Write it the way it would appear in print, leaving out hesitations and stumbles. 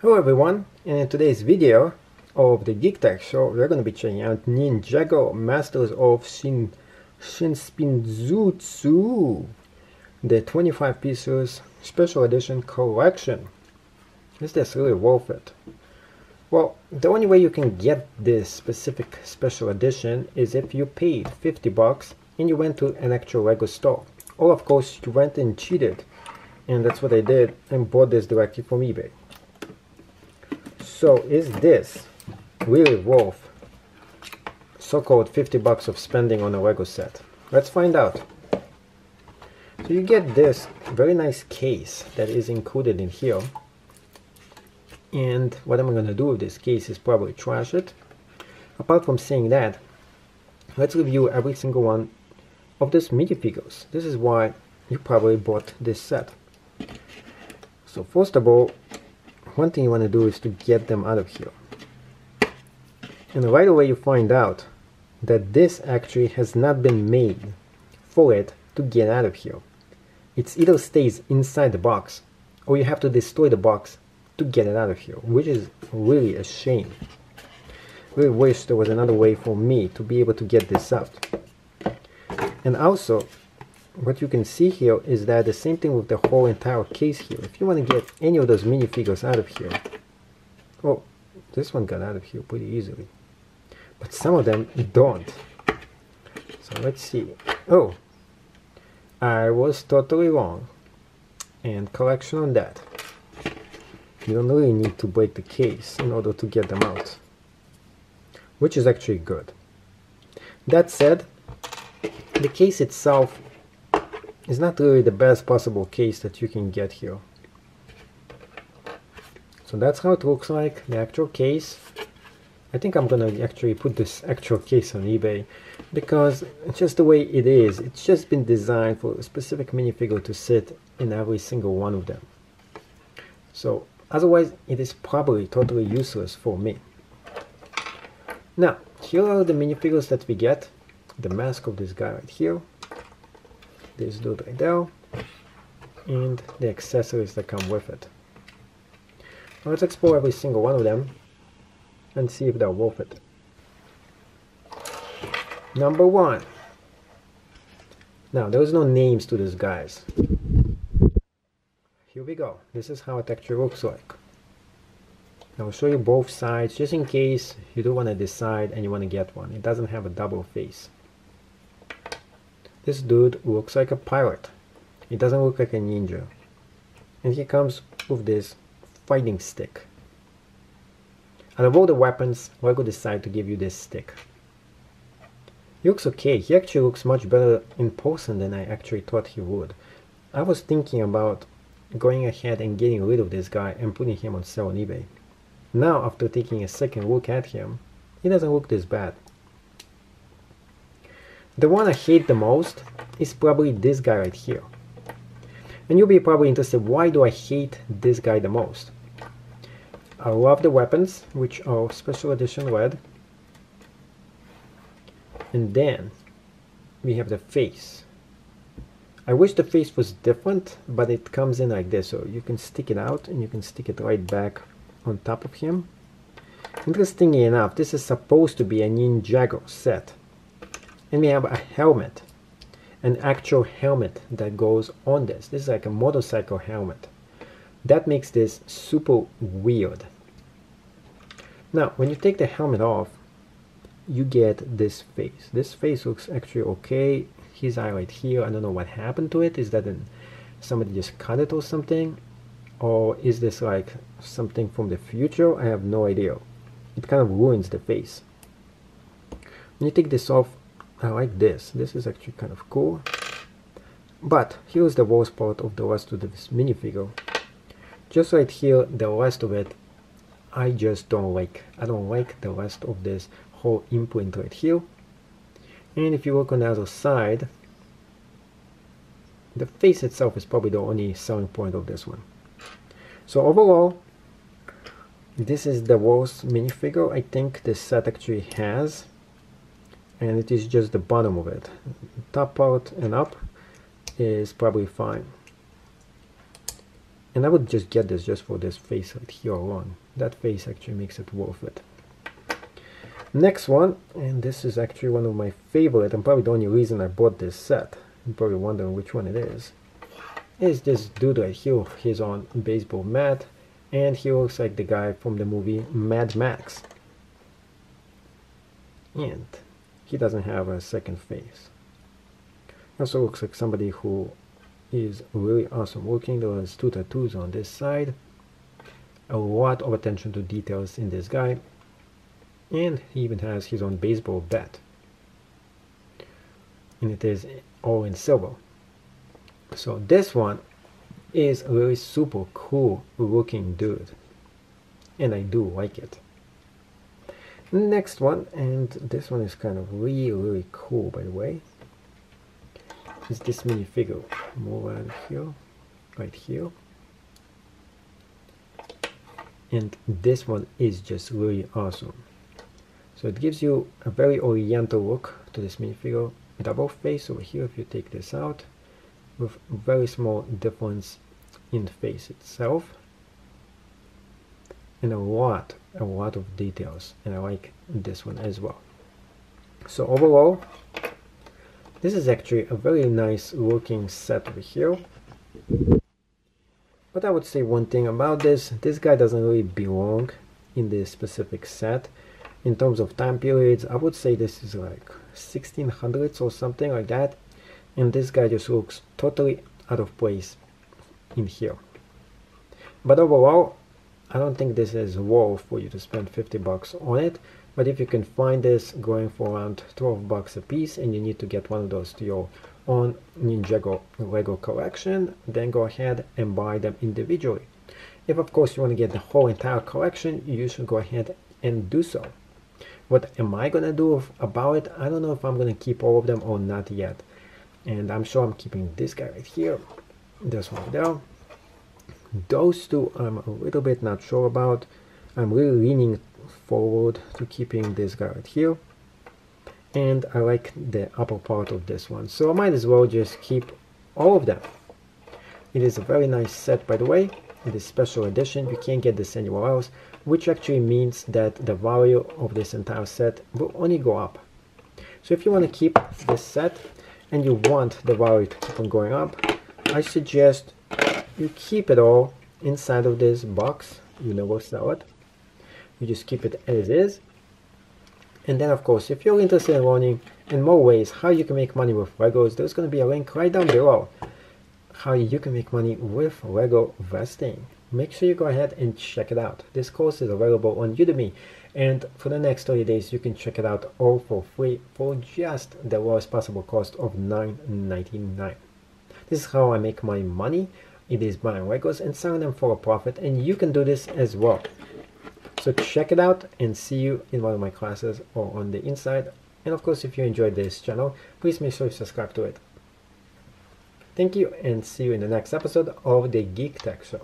Hello everyone, and in today's video of the Geek Tech Show, we're going to be checking out Ninjago Masters of Shinspinzutsu, the 25 pieces special edition collection. Is this really worth it? Well, the only way you can get this specific special edition is if you paid 50 bucks and you went to an actual Lego store. Or of course you went and cheated, and that's what I did and bought this directly from eBay. So is this really worth so-called 50 bucks of spending on a Lego set? Let's find out. So you get this very nice case that is included in here. And what I'm going to do with this case is probably trash it. Apart from saying that, let's review every single one of these minifigures. This is why you probably bought this set. So first of all, one thing you want to do is to get them out of here. And right away you find out that this actually has not been made for it to get out of here. It either stays inside the box or you have to destroy the box to get it out of here, which is really a shame. Really wish there was another way for me to be able to get this out. And also, what you can see here is that the same thing with the whole entire case here. If you want to get any of those minifigures out of here, oh, this one got out of here pretty easily, but some of them don't. So let's see. Oh, I was totally wrong, and correction on that. You don't really need to break the case in order to get them out, which is actually good. That said, the case itself is not really the best possible case that you can get here. So that's how it looks like, the actual case. I think I'm gonna actually put this actual case on eBay because it's just the way it is. It's just been designed for a specific minifigure to sit in every single one of them. So otherwise it is probably totally useless for me. Now, here are the minifigures that we get. The mask of this guy right here, this dude right there, and the accessories that come with it. Now let's explore every single one of them and see if they're worth it. Number one. Now there's no names to these guys. Here we go. This is how it actually looks like. I'll show you both sides just in case you do want to decide and you want to get one. It doesn't have a double face. This dude looks like a pirate. He doesn't look like a ninja. And he comes with this fighting stick. Out of all the weapons, Lego decided to give you this stick. He looks okay. He actually looks much better in person than I actually thought he would. I was thinking about going ahead and getting rid of this guy and putting him on sale on eBay. Now, after taking a second look at him, he doesn't look this bad. The one I hate the most is probably this guy right here. And you'll be probably interested, why do I hate this guy the most? I love the weapons, which are special edition red. And then we have the face. I wish the face was different, but it comes in like this, so you can stick it out and you can stick it right back on top of him. Interestingly enough, this is supposed to be a Ninjago set. And we have a helmet, an actual helmet that goes on this. This is like a motorcycle helmet. That makes this super weird. Now, when you take the helmet off, you get this face. This face looks actually okay. His eye right here, I don't know what happened to it. Is that somebody just cut it or something? Or is this like something from the future? I have no idea. It kind of ruins the face. When you take this off, I like this. This is actually kind of cool. But here's the worst part of the rest of this minifigure. Just right here, the rest of it, I just don't like. I don't like the rest of this whole imprint right here. And if you look on the other side, the face itself is probably the only selling point of this one. So overall, this is the worst minifigure I think this set actually has. And it is just the bottom of it. Top part and up is probably fine. And I would just get this just for this face right here alone. That face actually makes it worth it. Next one, and this is actually one of my favorite, and probably the only reason I bought this set, you're probably wondering which one it is this dude right here. He's on a baseball mat, and he looks like the guy from the movie Mad Max. And he doesn't have a second face. Also looks like somebody who is really awesome looking. There was 2 tattoos on this side. A lot of attention to details in this guy. And he even has his own baseball bat. And it is all in silver. So this one is a really super cool looking dude. And I do like it. Next one, and this one is kind of really cool, by the way, is this minifigure. More right here. And this one is just really awesome. So it gives you a very oriental look to this minifigure. Double face over here if you take this out, with very small difference in the face itself. And a lot of details, and I like this one as well. So overall, this is actually a very nice looking set over here. But I would say one thing about this guy doesn't really belong in this specific set. In terms of time periods, I would say this is like 1600s or something like that, and this guy just looks totally out of place in here. But overall, I don't think this is worth for you to spend 50 bucks on it. But if you can find this going for around 12 bucks a piece, and you need to get one of those to your own Ninjago Lego collection, then go ahead and buy them individually. If of course you want to get the whole entire collection, you should go ahead and do so. What am I gonna do about it? I don't know if I'm gonna keep all of them or not yet. And I'm sure I'm keeping this guy right here, this one there. Those two I'm a little bit not sure about. I'm really leaning forward to keeping this guy right here. And I like the upper part of this one. So I might as well just keep all of them. It is a very nice set, by the way. It is special edition. You can't get this anywhere else, which actually means that the value of this entire set will only go up. So if you want to keep this set and you want the value to keep on going up, I suggest you keep it all inside of this box. You never sell it. You just keep it as is. And then of course, if you're interested in learning in more ways how you can make money with Legos, there's going to be a link right down below how you can make money with Legovesting. Make sure you go ahead and check it out. This course is available on Udemy, and for the next 30 days you can check it out all for free for just the lowest possible cost of $9.99. This is how I make my money. It is buying Legos and selling them for a profit, and you can do this as well. So check it out and see you in one of my classes or on the inside. And of course, if you enjoyed this channel, please make sure you subscribe to it. Thank you, and see you in the next episode of the Geek Tech Show.